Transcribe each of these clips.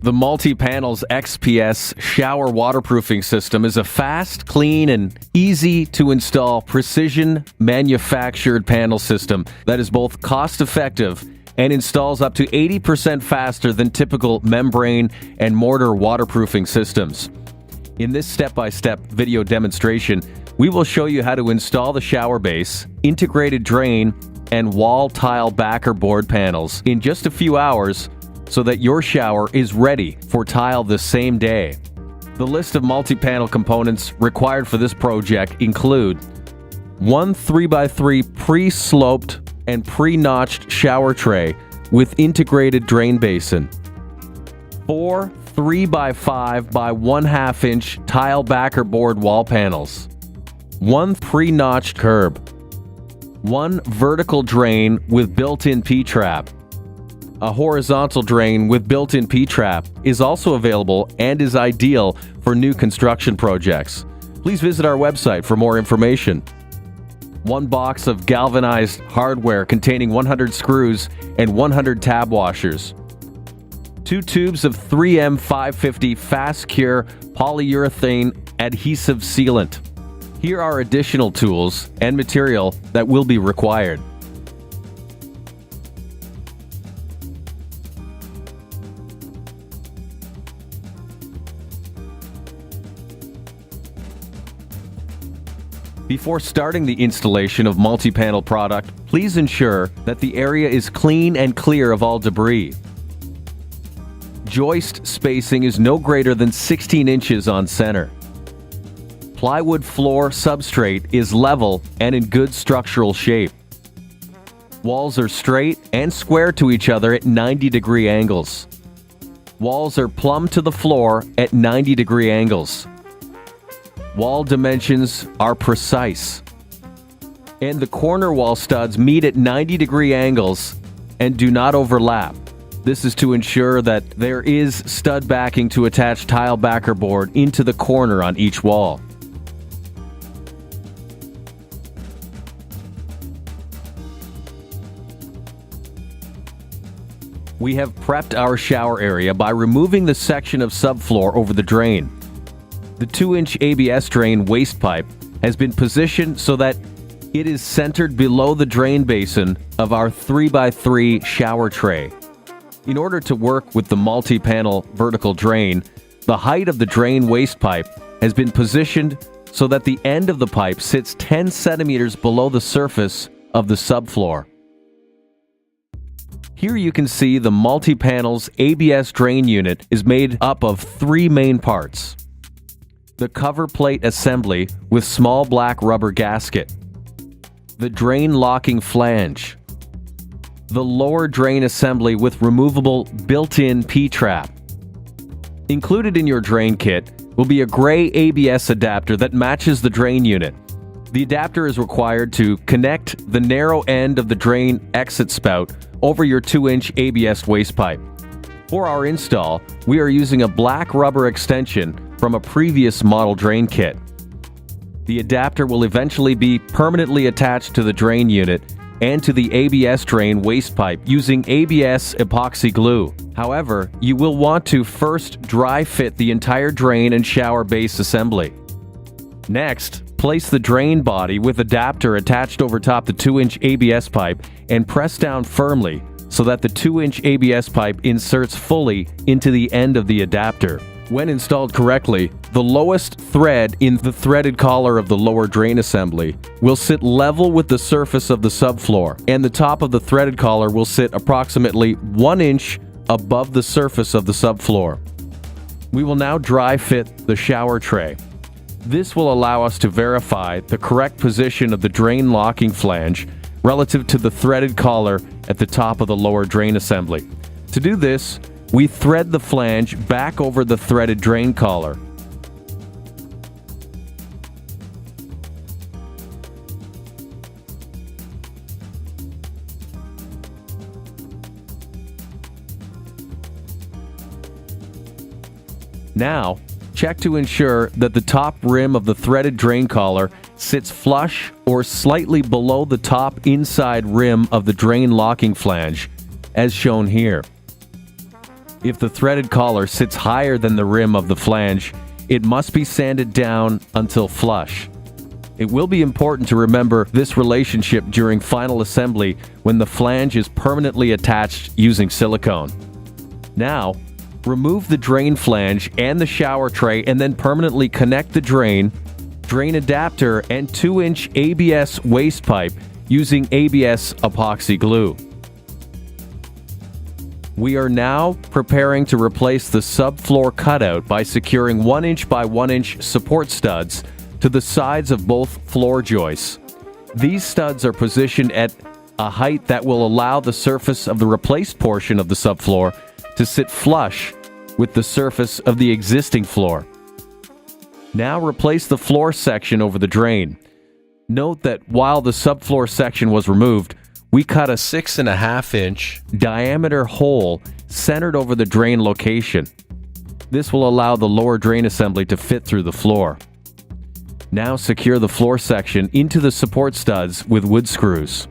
The Multi-Panels XPS shower waterproofing system is a fast, clean, and easy-to-install precision manufactured panel system that is both cost-effective and installs up to 80% faster than typical membrane and mortar waterproofing systems. In this step-by-step video demonstration, we will show you how to install the shower base, integrated drain, and wall tile backer board panels in just a few hours so that your shower is ready for tile the same day. The list of multi-panel components required for this project include one 3x3 pre-sloped and pre-notched shower tray with integrated drain basin, 4 3x5 by 1/2 inch tile backer board wall panels, 1 pre-notched curb, 1 vertical drain with built-in P-trap. A horizontal drain with built-in P-trap is also available and is ideal for new construction projects. Please visit our website for more information. 1 box of galvanized hardware containing 100 screws and 100 tab washers. 2 tubes of 3M 550 Fast Cure polyurethane adhesive sealant. Here are additional tools and material that will be required. Before starting the installation of multi-panel product, please ensure that the area is clean and clear of all debris. Joist spacing is no greater than 16 inches on center. Plywood floor substrate is level and in good structural shape. Walls are straight and square to each other at 90-degree angles. Walls are plumb to the floor at 90-degree angles. Wall dimensions are precise. And the corner wall studs meet at 90-degree angles and do not overlap. This is to ensure that there is stud backing to attach tile backer board into the corner on each wall. We have prepped our shower area by removing the section of subfloor over the drain. The 2-inch ABS drain waste pipe has been positioned so that it is centered below the drain basin of our 3x3 shower tray. In order to work with the multi-panel vertical drain, the height of the drain waste pipe has been positioned so that the end of the pipe sits 10 centimeters below the surface of the subfloor. Here you can see the multi-panel's ABS drain unit is made up of 3 main parts. The cover plate assembly with small black rubber gasket, the drain locking flange, the lower drain assembly with removable built-in P-trap. Included in your drain kit will be a gray ABS adapter that matches the drain unit. The adapter is required to connect the narrow end of the drain exit spout over your 2-inch ABS waste pipe. For our install, we are using a black rubber extension from a previous model drain kit. The adapter will eventually be permanently attached to the drain unit and to the ABS drain waste pipe using ABS epoxy glue. However, you will want to first dry fit the entire drain and shower base assembly. Next, place the drain body with adapter attached over top the 2-inch ABS pipe and press down firmly so that the 2-inch ABS pipe inserts fully into the end of the adapter. When installed correctly, the lowest thread in the threaded collar of the lower drain assembly will sit level with the surface of the subfloor, and the top of the threaded collar will sit approximately 1 inch above the surface of the subfloor. We will now dry fit the shower tray. This will allow us to verify the correct position of the drain locking flange relative to the threaded collar at the top of the lower drain assembly. To do this, we thread the flange back over the threaded drain collar. Now, check to ensure that the top rim of the threaded drain collar sits flush or slightly below the top inside rim of the drain locking flange, as shown here. If the threaded collar sits higher than the rim of the flange, it must be sanded down until flush. It will be important to remember this relationship during final assembly when the flange is permanently attached using silicone. Now, remove the drain flange and the shower tray and then permanently connect the drain adapter, and 2-inch ABS waste pipe using ABS epoxy glue. We are now preparing to replace the subfloor cutout by securing 1-inch by 1-inch support studs to the sides of both floor joists. These studs are positioned at a height that will allow the surface of the replaced portion of the subfloor to sit flush with the surface of the existing floor. Now replace the floor section over the drain. Note that while the subfloor section was removed, we cut a 6.5-inch diameter hole centered over the drain location. This will allow the lower drain assembly to fit through the floor. Now secure the floor section into the support studs with wood screws.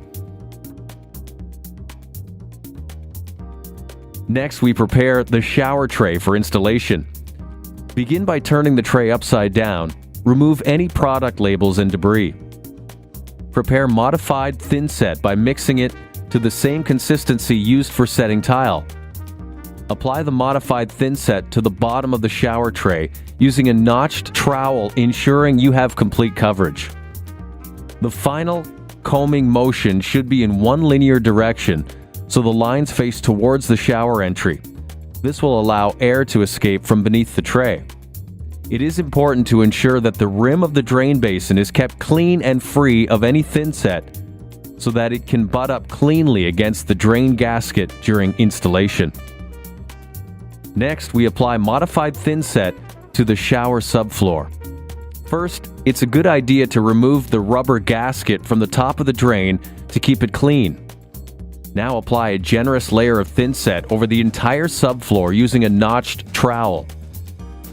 Next, we prepare the shower tray for installation. Begin by turning the tray upside down. Remove any product labels and debris. Prepare modified thin set by mixing it to the same consistency used for setting tile. Apply the modified thin set to the bottom of the shower tray using a notched trowel, ensuring you have complete coverage. The final combing motion should be in one linear direction, so the lines face towards the shower entry. This will allow air to escape from beneath the tray. It is important to ensure that the rim of the drain basin is kept clean and free of any thin set so that it can butt up cleanly against the drain gasket during installation. Next, we apply modified thin set to the shower subfloor. First, it's a good idea to remove the rubber gasket from the top of the drain to keep it clean. Now apply a generous layer of thin set over the entire subfloor using a notched trowel.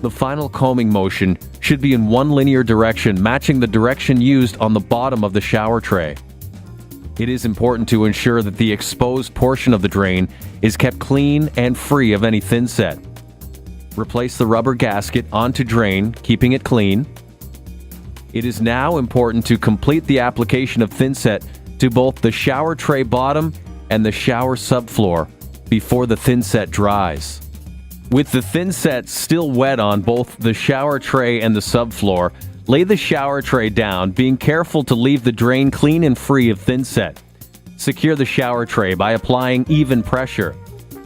The final combing motion should be in one linear direction, matching the direction used on the bottom of the shower tray. It is important to ensure that the exposed portion of the drain is kept clean and free of any thin set. Replace the rubber gasket onto drain, keeping it clean. It is now important to complete the application of thin set to both the shower tray bottom and the shower subfloor before the thin set dries. With the thin set still wet on both the shower tray and the subfloor, lay the shower tray down, being careful to leave the drain clean and free of thin set. Secure the shower tray by applying even pressure.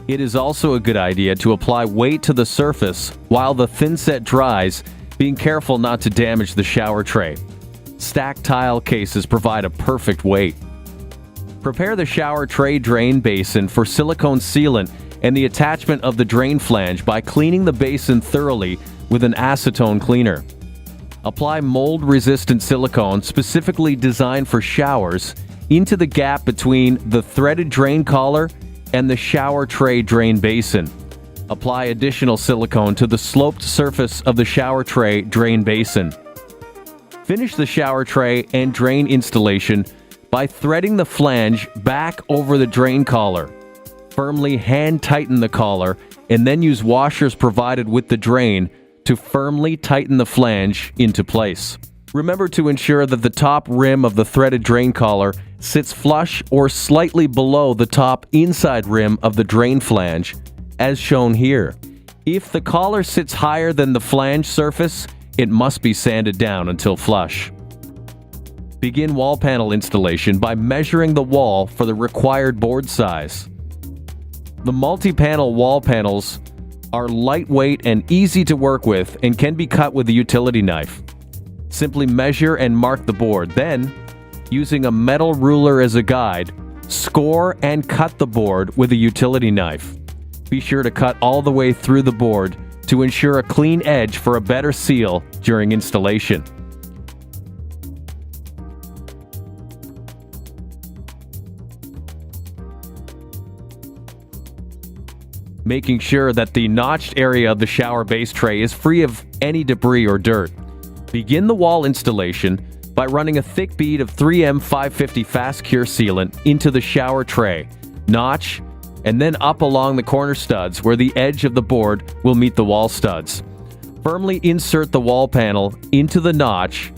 It is also a good idea to apply weight to the surface while the thin set dries, being careful not to damage the shower tray. Stacked tile cases provide a perfect weight. Prepare the shower tray drain basin for silicone sealant and the attachment of the drain flange by cleaning the basin thoroughly with an acetone cleaner. Apply mold-resistant silicone specifically designed for showers into the gap between the threaded drain collar and the shower tray drain basin. Apply additional silicone to the sloped surface of the shower tray drain basin. Finish the shower tray and drain installation by threading the flange back over the drain collar. Firmly hand tighten the collar and then use washers provided with the drain to firmly tighten the flange into place. Remember to ensure that the top rim of the threaded drain collar sits flush or slightly below the top inside rim of the drain flange, as shown here. If the collar sits higher than the flange surface, it must be sanded down until flush. Begin wall panel installation by measuring the wall for the required board size. The multi-panel wall panels are lightweight and easy to work with and can be cut with a utility knife. Simply measure and mark the board. Then, using a metal ruler as a guide, score and cut the board with a utility knife. Be sure to cut all the way through the board to ensure a clean edge for a better seal during installation. Making sure that the notched area of the shower base tray is free of any debris or dirt. Begin the wall installation by running a thick bead of 3M 550 Fast Cure sealant into the shower tray, notch, and then up along the corner studs where the edge of the board will meet the wall studs. Firmly insert the wall panel into the notch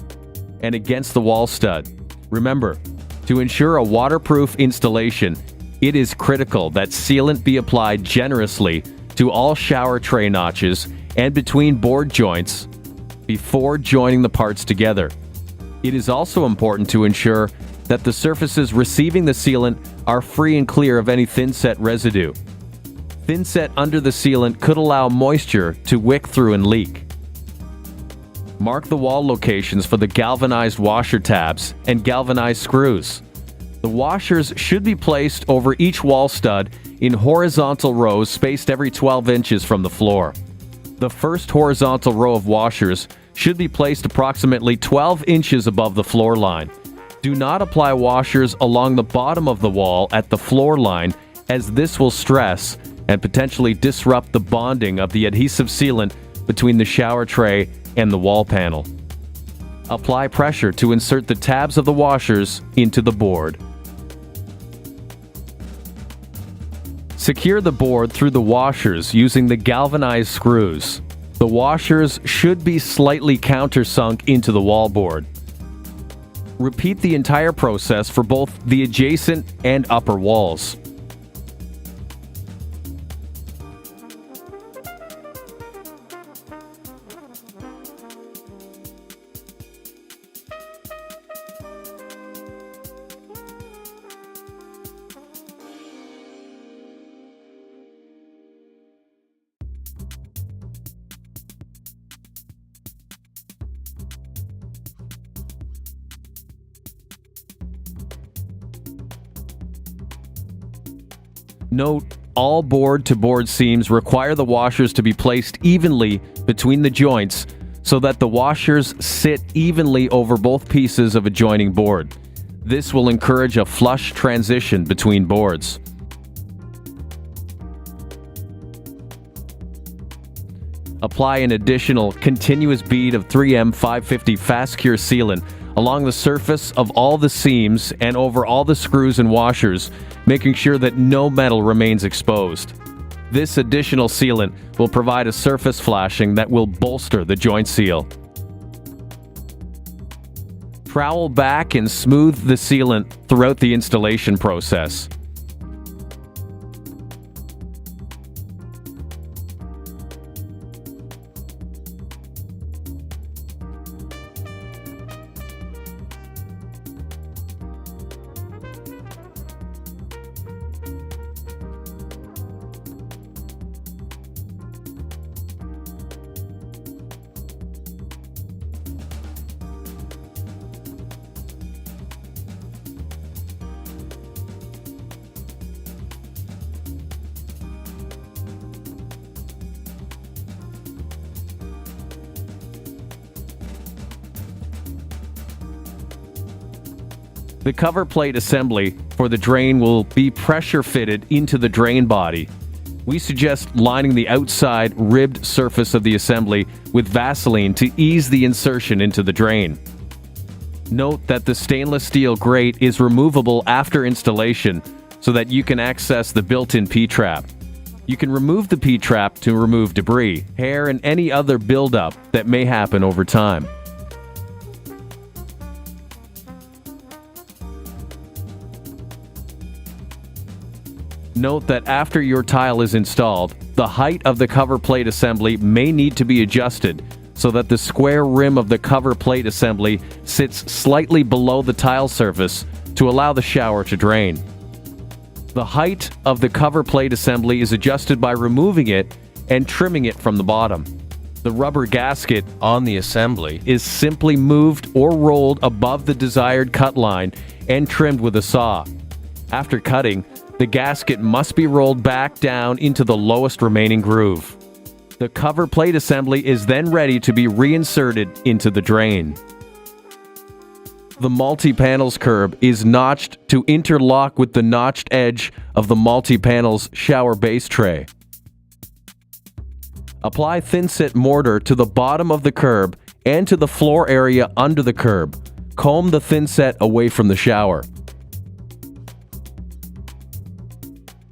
and against the wall stud. Remember, to ensure a waterproof installation, it is critical that sealant be applied generously to all shower tray notches and between board joints before joining the parts together. It is also important to ensure that the surfaces receiving the sealant are free and clear of any thinset residue. Thinset under the sealant could allow moisture to wick through and leak. Mark the wall locations for the galvanized washer tabs and galvanized screws. The washers should be placed over each wall stud in horizontal rows spaced every 12 inches from the floor. The first horizontal row of washers should be placed approximately 12 inches above the floor line. Do not apply washers along the bottom of the wall at the floor line, as this will stress and potentially disrupt the bonding of the adhesive sealant between the shower tray and the wall panel. Apply pressure to insert the tabs of the washers into the board. Secure the board through the washers using the galvanized screws. The washers should be slightly countersunk into the wall board. Repeat the entire process for both the adjacent and upper walls. Note, all board-to-board seams require the washers to be placed evenly between the joints so that the washers sit evenly over both pieces of adjoining board. This will encourage a flush transition between boards. Apply an additional continuous bead of 3M 550 Fast Cure sealant along the surface of all the seams and over all the screws and washers, making sure that no metal remains exposed. This additional sealant will provide a surface flashing that will bolster the joint seal. Trowel back and smooth the sealant throughout the installation process. The cover plate assembly for the drain will be pressure fitted into the drain body. We suggest lining the outside ribbed surface of the assembly with Vaseline to ease the insertion into the drain. Note that the stainless steel grate is removable after installation so that you can access the built-in P-trap. You can remove the P-trap to remove debris, hair, and any other buildup that may happen over time. Note that after your tile is installed, the height of the cover plate assembly may need to be adjusted so that the square rim of the cover plate assembly sits slightly below the tile surface to allow the shower to drain. The height of the cover plate assembly is adjusted by removing it and trimming it from the bottom. The rubber gasket on the assembly is simply moved or rolled above the desired cut line and trimmed with a saw. After cutting, the gasket must be rolled back down into the lowest remaining groove. The cover plate assembly is then ready to be reinserted into the drain. The multi-panels curb is notched to interlock with the notched edge of the multi-panels shower base tray. Apply thinset mortar to the bottom of the curb and to the floor area under the curb. Comb the thinset away from the shower.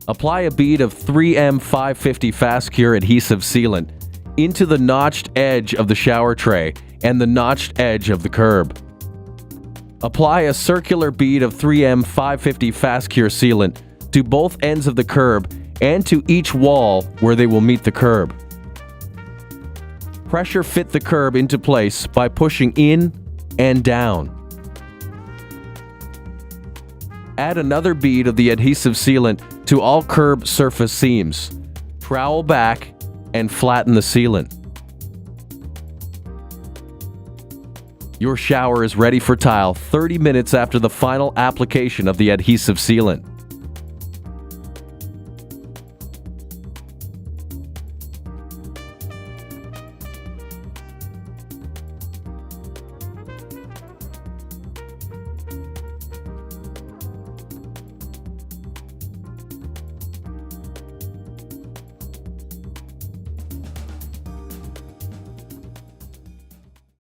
Apply a bead of 3M 550 Fast Cure adhesive sealant into the notched edge of the shower tray and the notched edge of the curb. Apply a circular bead of 3M 550 Fast Cure sealant to both ends of the curb and to each wall where they will meet the curb. Pressure fit the curb into place by pushing in and down. Add another bead of the adhesive sealant to all curb surface seams. Trowel back and flatten the sealant. Your shower is ready for tile 30 minutes after the final application of the adhesive sealant.